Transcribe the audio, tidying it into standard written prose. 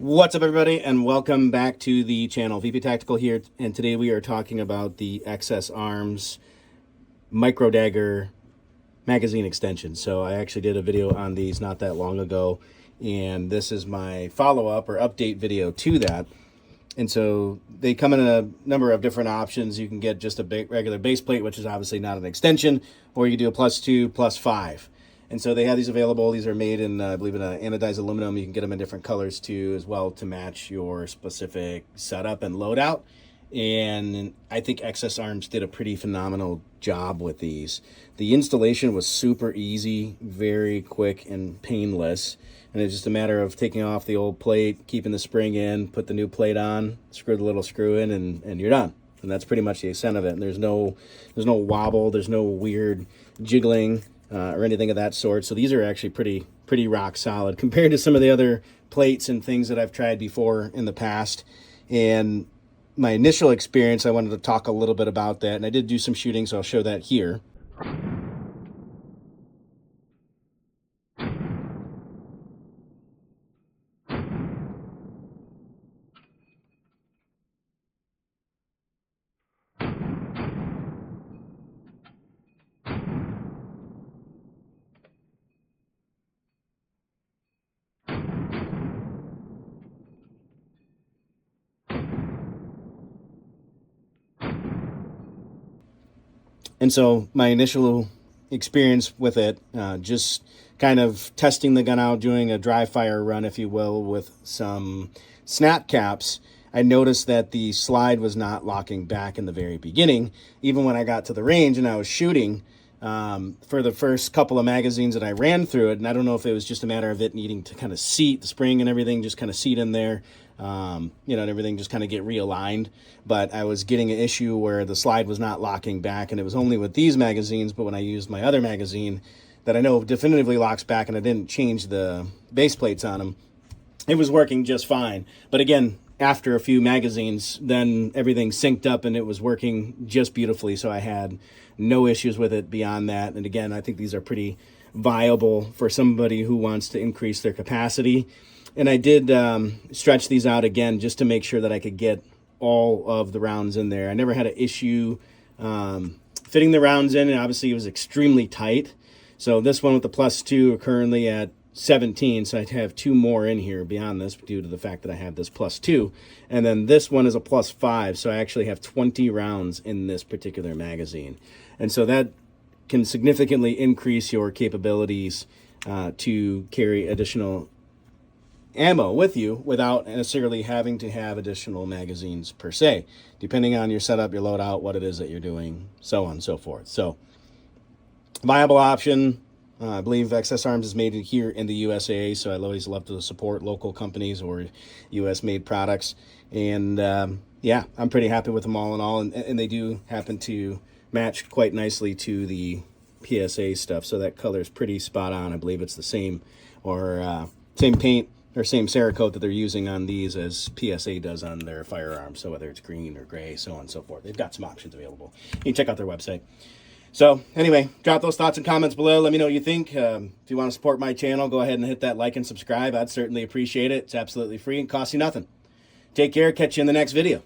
What's up, everybody, and welcome back to the channel. VP Tactical here, and today we are talking about the XS Arms micro dagger magazine extension. So I actually did a video on these not that long ago, and this is my follow-up or update video to that. And so they come in a number of different options. You can get just a regular base plate, which is obviously not an extension, or you can do a +2, +5. And so they have these available. These are made in, I believe, in anodized aluminum. You can get them in different colors too, as well, to match your specific setup and loadout. And I think XS Arms did a pretty phenomenal job with these. The installation was super easy, very quick and painless. And it's just a matter of taking off the old plate, keeping the spring in, put the new plate on, screw the little screw in, and you're done. And that's pretty much the extent of it. And there's no wobble, there's no weird jiggling or anything of that sort. So these are actually pretty rock solid compared to some of the other plates and things that I've tried before in the past. And my initial experience, I wanted to talk a little bit about that, and I did do some shooting, so I'll show that here. And so my initial experience with it, just kind of testing the gun out, doing a dry fire run, if you will, with some snap caps, I noticed that the slide was not locking back in the very beginning. Even when I got to the range and I was shooting, for the first couple of magazines that I ran through it, and I don't know if it was just a matter of it needing to kind of seat, the spring and everything just kind of seat in there, and everything just kind of get realigned. But I was getting an issue where the slide was not locking back, and it was only with these magazines. But when I used my other magazine that I know definitively locks back, and I didn't change the base plates on them, it was working just fine. But again, after a few magazines, then everything synced up and it was working just beautifully. So I had no issues with it beyond that. And again, I think these are pretty viable for somebody who wants to increase their capacity. And I did stretch these out again just to make sure that I could get all of the rounds in there. I never had an issue fitting the rounds in, and obviously it was extremely tight. So this one with the +2 are currently at 17, so I'd have 2 more in here beyond this due to the fact that I have this +2. And then this one is a +5, so I actually have 20 rounds in this particular magazine. And so that can significantly increase your capabilities to carry additional ammo with you without necessarily having to have additional magazines per se, depending on your setup, your loadout, what it is that you're doing, so on and so forth. So viable option. I believe XS Arms is made here in the USA, so I always love to support local companies or US-made products. And yeah, I'm pretty happy with them all in all, and they do happen to match quite nicely to the PSA stuff, so that color is pretty spot on. I believe it's the same or same paint or same Cerakote that they're using on these as PSA does on their firearms. So whether it's green or gray, so on and so forth, they've got some options available. You can check out their website. So anyway, drop those thoughts and comments below. Let me know what you think. If you want to support my channel, go ahead and hit that like and subscribe. I'd certainly appreciate it. It's absolutely free and costs you nothing. Take care. Catch you in the next video.